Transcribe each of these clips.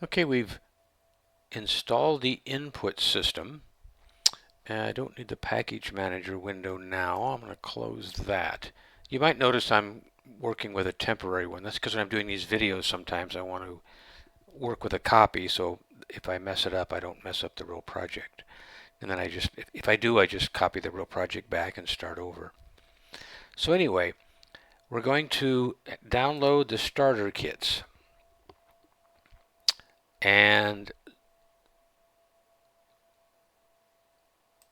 Okay, we've installed the input system. I don't need the package manager window now. I'm going to close that. You might notice I'm working with a temporary one. That's because when I'm doing these videos sometimes I want to work with a copy, so if I mess it up I don't mess up the real project. And then if I do, I just copy the real project back and start over. So anyway, we're going to download the starter kits. And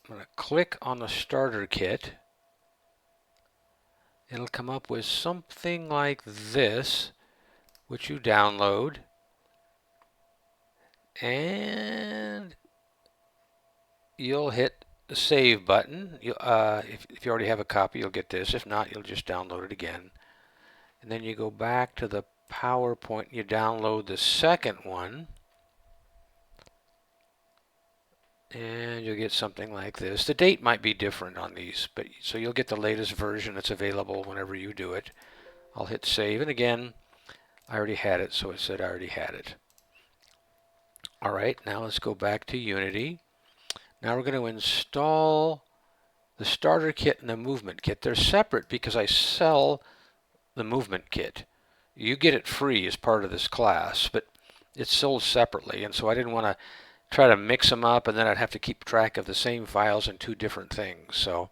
I'm going to click on the starter kit. It'll come up with something like this, which you download. And you'll hit the save button. If you already have a copy, you'll get this. If not, you'll just download it again. And then you go back to the PowerPoint and you download the second one. And you'll get something like this. The date might be different on these, but so you'll get the latest version that's available whenever you do it. I'll hit save, and again, I already had it, so it said I already had it. All right, now let's go back to Unity. Now we're going to install the starter kit and the movement kit. They're separate because I sell the movement kit. You get it free as part of this class, but it's sold separately, and so I didn't want to try to mix them up and then I'd have to keep track of the same files in two different things. So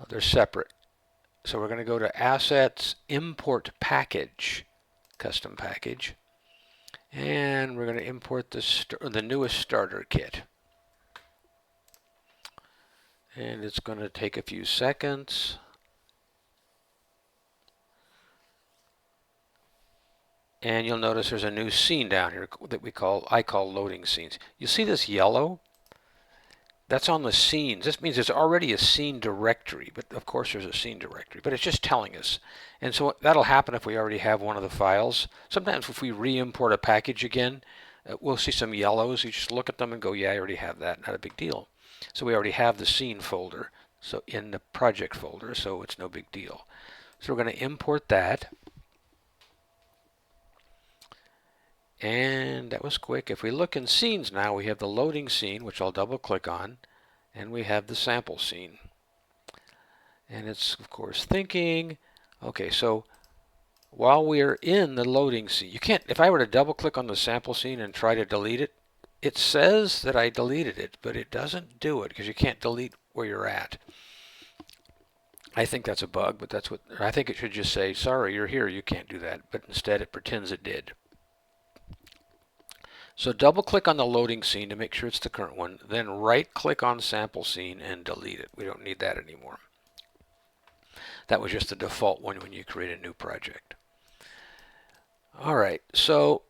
they're separate. So we're going to go to Assets, Import Package, Custom Package, and we're going to import the newest starter kit. And it's going to take a few seconds. And you'll notice there's a new scene down here that I call loading scenes. You see this yellow? That's on the scenes. This means there's already a scene directory, but of course there's a scene directory, but it's just telling us. And so that'll happen if we already have one of the files. Sometimes if we re-import a package again, we'll see some yellows. You just look at them and go, yeah, I already have that. Not a big deal. So we already have the scene folder, so in the project folder, so it's no big deal. So we're going to import that. And that was quick. If we look in scenes now, we have the loading scene, which I'll double click on, and we have the sample scene. And it's, of course, thinking. Okay, so while we're in the loading scene, you can't, if I were to double click on the sample scene and try to delete it, it says that I deleted it, but it doesn't do it because you can't delete where you're at. I think that's a bug, but that's what, I think it should just say, sorry, you're here, you can't do that, but instead it pretends it did. So double click on the loading scene to make sure it's the current one, then right click on sample scene and delete it. We don't need that anymore. That was just the default one when you create a new project. Alright, so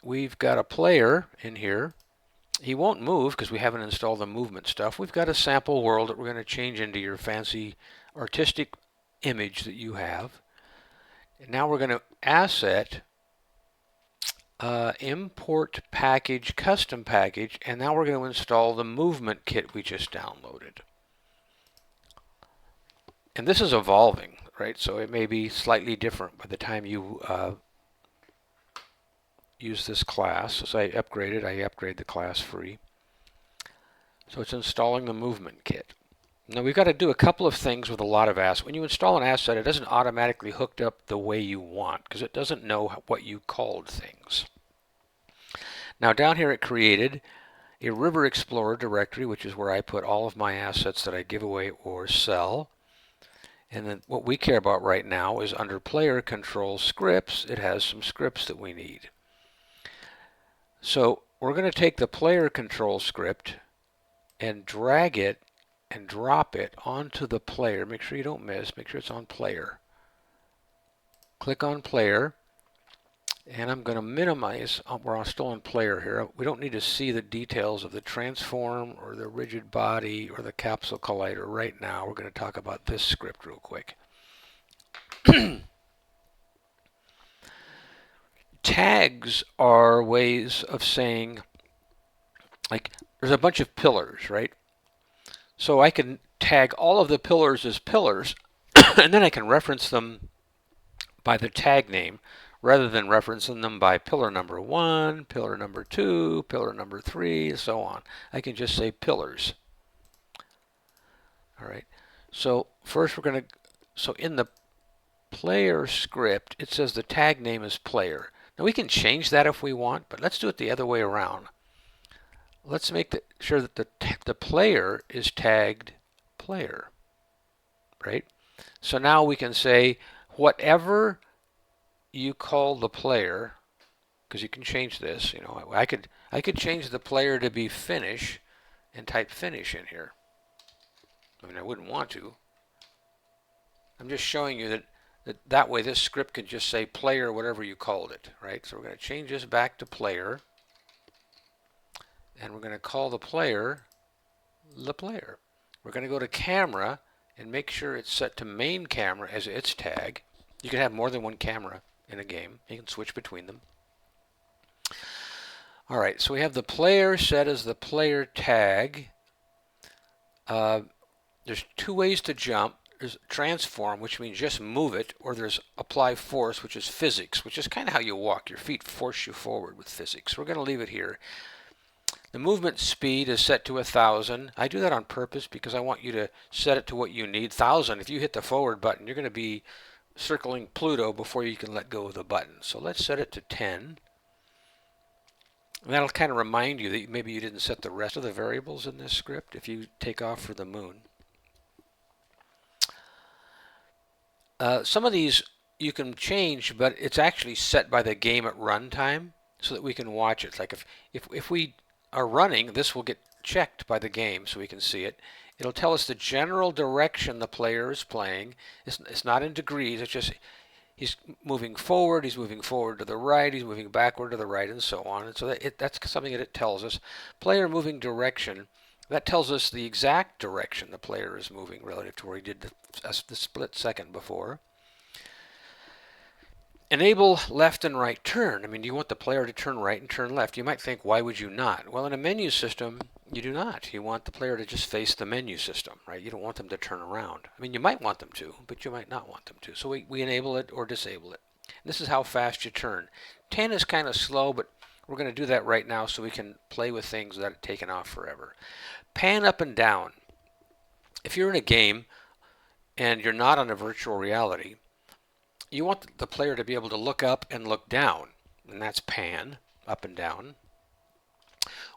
we've got a player in here. He won't move because we haven't installed the movement stuff. We've got a sample world that we're going to change into your fancy artistic image that you have. And now we're going to asset import package, custom package, and now we're going to install the movement kit we just downloaded. And this is evolving, right? So it may be slightly different by the time you use this class. As I upgrade the class free. So it's installing the movement kit. Now we've got to do a couple of things with a lot of assets. When you install an asset, it doesn't automatically hook up the way you want because it doesn't know what you called things. Now down here it created a RiverExplorer directory, which is where I put all of my assets that I give away or sell. And then what we care about right now is under player control scripts, it has some scripts that we need. So we're going to take the player control script and drag it and drop it onto the player. Make sure you don't miss. Make sure it's on player. Click on player. And I'm going to minimize, we're still on player here. We don't need to see the details of the transform or the rigid body or the capsule collider right now. We're going to talk about this script real quick. Tags are ways of saying, like, there's a bunch of pillars, right? So I can tag all of the pillars as pillars, and then I can reference them by the tag name rather than referencing them by pillar number 1, pillar number 2, pillar number 3, and so on. I can just say pillars. All right. So first we're going to, so in the player script, it says the tag name is player. Now we can change that if we want, but let's do it the other way around. Let's make sure that the player is tagged player, right? So now we can say whatever you call the player, because you can change this. You know, I could change the player to be finish and type finish in here. I mean, I wouldn't want to. I'm just showing you that way this script can just say player whatever you called it, right? So we're going to change this back to player, and we're going to call the player the player. We're going to go to camera and make sure it's set to main camera as its tag. You can have more than one camera in a game. You can switch between them. All right, so we have the player set as the player tag. There's two ways to jump. There's transform, which means just move it, or there's apply force, which is physics, which is kind of how you walk. Your feet force you forward with physics. We're going to leave it here. The movement speed is set to 1,000. I do that on purpose because I want you to set it to what you need. 1,000, if you hit the forward button, you're going to be circling Pluto before you can let go of the button. So let's set it to 10. And that'll kind of remind you that maybe you didn't set the rest of the variables in this script if you take off for the moon. Some of these you can change, but it's actually set by the game at runtime so that we can watch it. Like if we are running, this will get checked by the game so we can see it. It'll tell us the general direction the player is playing. It's not in degrees, it's just he's moving forward to the right, he's moving backward to the right, and so on. And so that's something that it tells us. Player moving direction, that tells us the exact direction the player is moving relative to where he did the split second before. Enable left and right turn. I mean, do you want the player to turn right and turn left? You might think, why would you not? Well, in a menu system, you do not. You want the player to just face the menu system, right? You don't want them to turn around. I mean, you might want them to, but you might not want them to. So we enable it or disable it. And this is how fast you turn. 10 is kind of slow, but we're going to do that right now so we can play with things that are taken off forever. Pan up and down. If you're in a game and you're not on a virtual reality, you want the player to be able to look up and look down, and that's pan, up and down.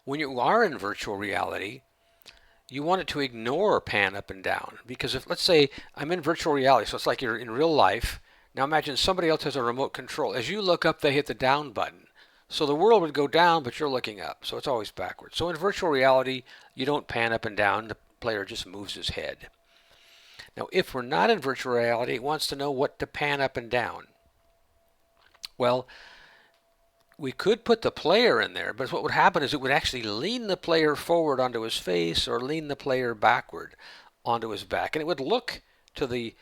When you are in virtual reality, you want it to ignore pan up and down, because if, let's say, I'm in virtual reality, so it's like you're in real life. Now imagine somebody else has a remote control. As you look up, they hit the down button. So the world would go down, but you're looking up, so it's always backwards. So in virtual reality, you don't pan up and down, the player just moves his head. Now, if we're not in virtual reality, it wants to know what to pan up and down. Well, we could put the player in there, but what would happen is it would actually lean the player forward onto his face or lean the player backward onto his back. And it would look to the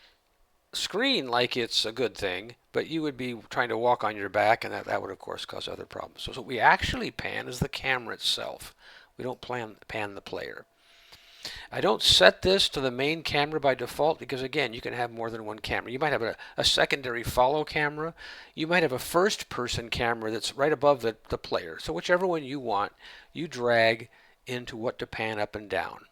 screen like it's a good thing, but you would be trying to walk on your back, and that would, of course, cause other problems. So what we actually pan is the camera itself. We don't pan the player. I don't set this to the main camera by default because, again, you can have more than one camera. You might have a secondary follow camera. You might have a first-person camera that's right above the player. So whichever one you want, you drag into what to pan up and down.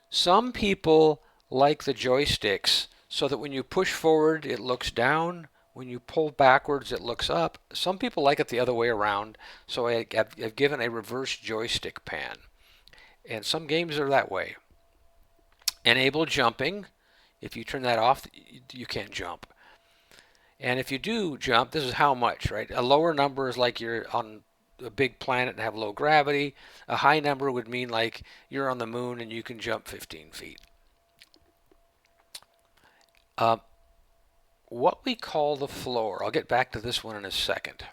Some people like the joysticks so that when you push forward, it looks down. When you pull backwards, it looks up. Some people like it the other way around, so I've given a reverse joystick pan. And some games are that way. Enable jumping. If you turn that off, you can't jump. And if you do jump, this is how much, right? A lower number is like you're on a big planet and have low gravity. A high number would mean like you're on the moon and you can jump 15 feet. What we call the floor, I'll get back to this one in a second,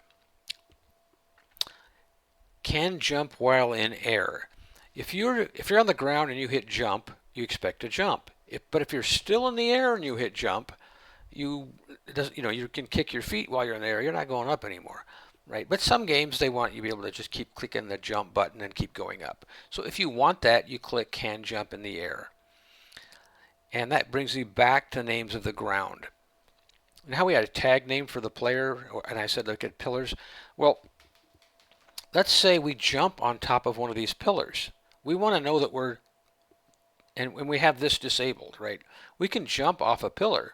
can jump while in air. If you're on the ground and you hit jump, you expect to jump. But if you're still in the air and you hit jump, you can kick your feet while you're in the air. You're not going up anymore, right? But some games they want you to be able to just keep clicking the jump button and keep going up. So if you want that, you click can jump in the air. And that brings you back to names of the ground. And how we had a tag name for the player, and I said look at pillars. Well, let's say we jump on top of one of these pillars. We want to know that we're, and when we have this disabled, right? We can jump off a pillar,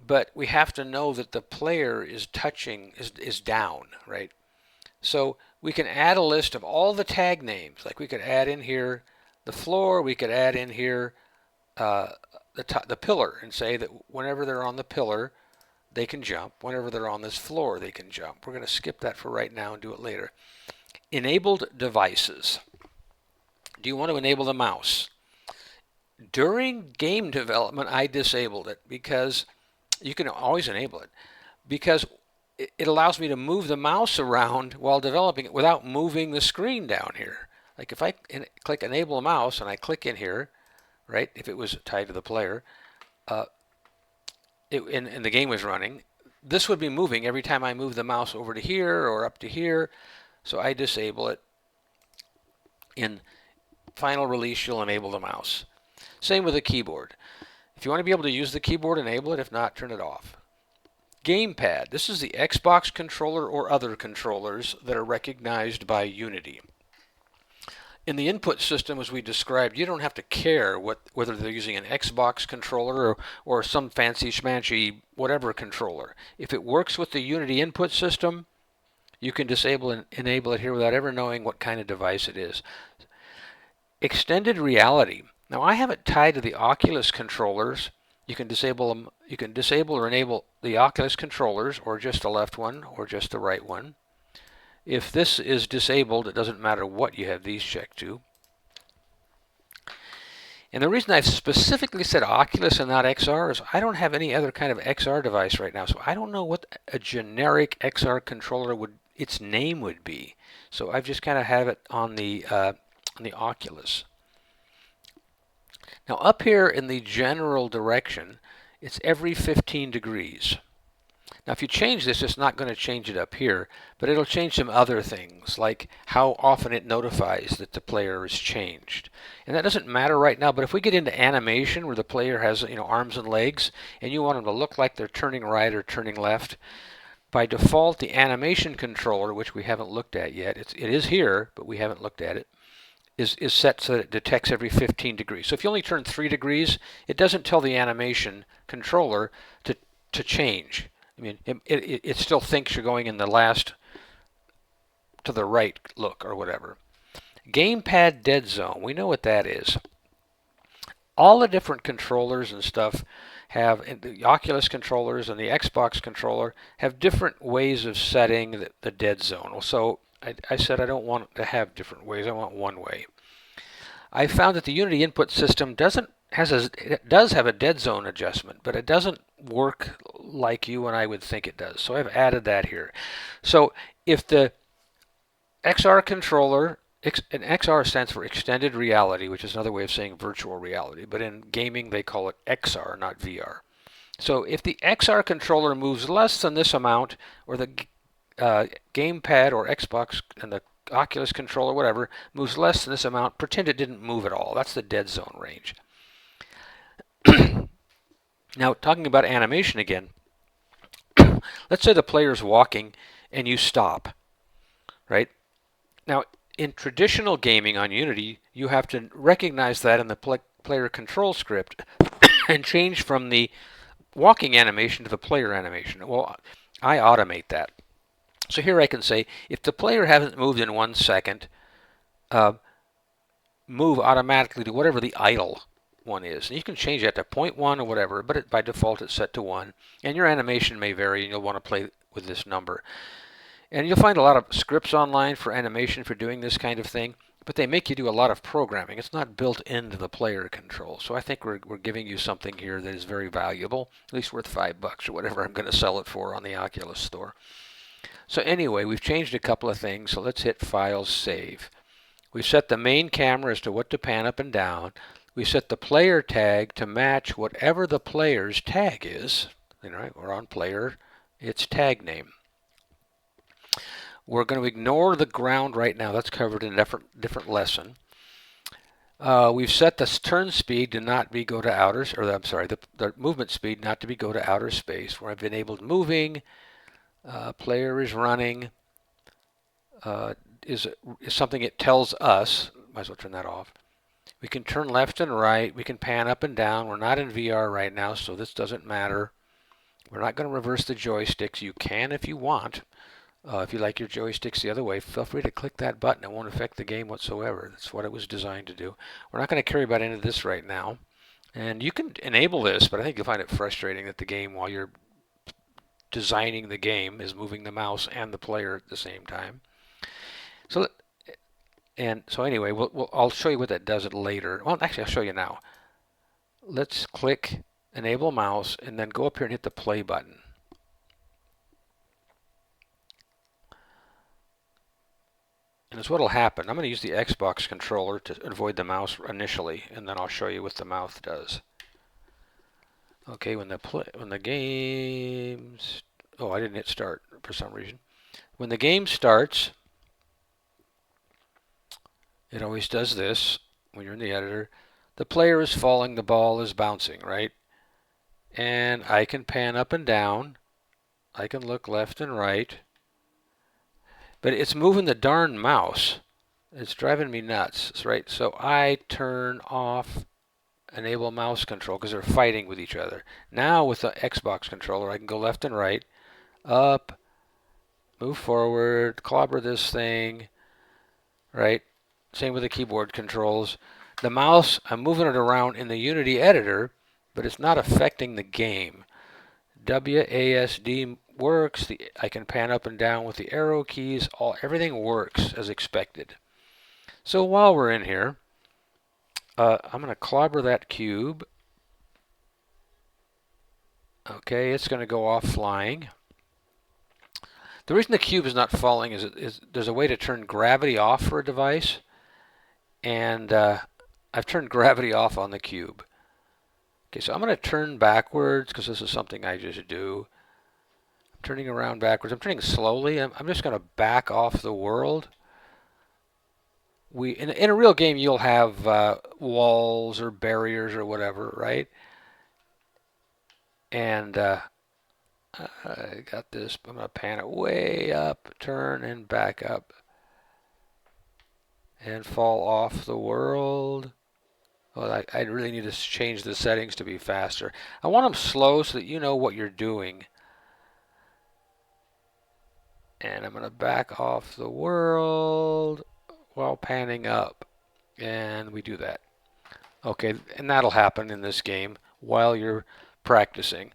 but we have to know that the player is touching, is down, right? So we can add a list of all the tag names. Like we could add in here the floor, we could add in here the pillar and say that whenever they're on the pillar, they can jump. Whenever they're on this floor, they can jump. We're going to skip that for right now and do it later. Enabled devices. Do you want to enable the mouse? During game development, I disabled it because you can always enable it because it allows me to move the mouse around while developing it without moving the screen down here. Like if I click enable mouse and I click in here, right, if it was tied to the player, and the game was running, this would be moving every time I move the mouse over to here or up to here. So I disable it. In final release, you'll enable the mouse. Same with the keyboard. If you want to be able to use the keyboard, enable it. If not, turn it off. Gamepad. This is the Xbox controller or other controllers that are recognized by Unity. In the input system, as we described, you don't have to care whether they're using an Xbox controller or some fancy schmancy whatever controller. If it works with the Unity input system, you can disable and enable it here without ever knowing what kind of device it is. Extended reality. Now I have it tied to the Oculus controllers. You can disable them. You can disable or enable the Oculus controllers, or just the left one, or just the right one. If this is disabled, it doesn't matter what you have these checked to. And the reason I've specifically said Oculus and not XR is I don't have any other kind of XR device right now, so I don't know what a generic XR controller its name would be. So I've just kind of have it on the Oculus. Now up here in the general direction, it's every 15 degrees. Now if you change this, it's not going to change it up here, but it'll change some other things, like how often it notifies that the player is changed. And that doesn't matter right now, but if we get into animation where the player has, arms and legs, and you want them to look like they're turning right or turning left, by default the animation controller, which we haven't looked at yet, it is here, but we haven't looked at it, is set so that it detects every 15 degrees. So if you only turn 3 degrees, it doesn't tell the animation controller to change. I mean, it still thinks you're going in the last to the right look or whatever. Gamepad dead zone, we know what that is. All the different controllers and stuff have, the Oculus controllers and the Xbox controller have different ways of setting the dead zone. So I said I don't want to have different ways, I want one way. I found that the Unity input system it does have a dead zone adjustment, but it doesn't work like you and I would think it does. So I've added that here. So if the XR controller, and XR stands for extended reality, which is another way of saying virtual reality, but in gaming they call it XR, not VR. So if the XR controller moves less than this amount, or the gamepad or Xbox and the Oculus controller, whatever, moves less than this amount, pretend it didn't move at all. That's the dead zone range. Now, talking about animation again, let's say the player's walking and you stop, right? Now, in traditional gaming on Unity, you have to recognize that in the player control script and change from the walking animation to the player animation. Well, I automate that. So here I can say, if the player hasn't moved in 1 second, move automatically to whatever the idle one is. And you can change that to 0.1 or whatever, but by default it's set to 1. And your animation may vary, and you'll want to play with this number. And you'll find a lot of scripts online for animation for doing this kind of thing, but they make you do a lot of programming. It's not built into the player control. So I think we're giving you something here that is very valuable, at least worth $5 or whatever I'm going to sell it for on the Oculus store. So anyway, we've changed a couple of things, so let's hit File, Save. We've set the main camera as to what to pan up and down. We set the player tag to match whatever the player's tag is. We're on player, its tag name. We're going to ignore the ground right now. That's covered in a different lesson. We've set the turn speed to not be go to outer, or I'm sorry, the movement speed not to be go to outer space. Where I've enabled moving, player is running, uh, is, is something it tells us. Might as well turn that off. We can turn left and right. We can pan up and down. We're not in VR right now, so this doesn't matter. We're not going to reverse the joysticks. You can if you want. If you like your joysticks the other way, feel free to click that button. It won't affect the game whatsoever. That's what it was designed to do. We're not going to carry about into this right now. And you can enable this, but I think you'll find it frustrating that the game, while you're designing the game, is moving the mouse and the player at the same time. So, anyway, I'll show you what that does later. Well, actually, I'll show you now. Let's click Enable Mouse and then go up here and hit the play button. And that's what will happen. I'm going to use the Xbox controller to avoid the mouse initially, and then I'll show you what the mouse does. Okay, when the game's, oh, I didn't hit start for some reason. When the game starts, it always does this when you're in the editor. The player is falling, the ball is bouncing, right? And I can pan up and down. I can look left and right. But it's moving the darn mouse. It's driving me nuts, right? So I turn off enable mouse control because they're fighting with each other. Now with the Xbox controller, I can go left and right, up, move forward, clobber this thing, right? Same with the keyboard controls. The mouse, I'm moving it around in the Unity editor, but it's not affecting the game. WASD works. I can pan up and down with the arrow keys. Everything works as expected. So while we're in here, I'm going to clobber that cube. Okay, it's going to go off flying. The reason the cube is not falling is there's a way to turn gravity off for a device, and I've turned gravity off on the cube. Okay, so I'm going to turn backwards because this is something I just do. I'm turning around backwards. I'm turning slowly. I'm just going to back off the world. In a real game, you'll have walls or barriers or whatever, right? And I got this. I'm going to pan it way up, turn, and back up. And fall off the world. Well, I really need to change the settings to be faster. I want them slow so that you know what you're doing. And I'm going to back off the world while panning up. And we do that. Okay, and that'll happen in this game while you're practicing.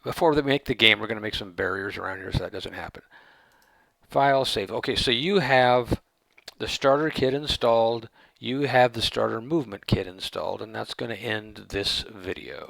Before we make the game, we're going to make some barriers around here so that doesn't happen. File, save. Okay, so you have the starter kit installed. You have the starter movement kit installed, and that's going to end this video.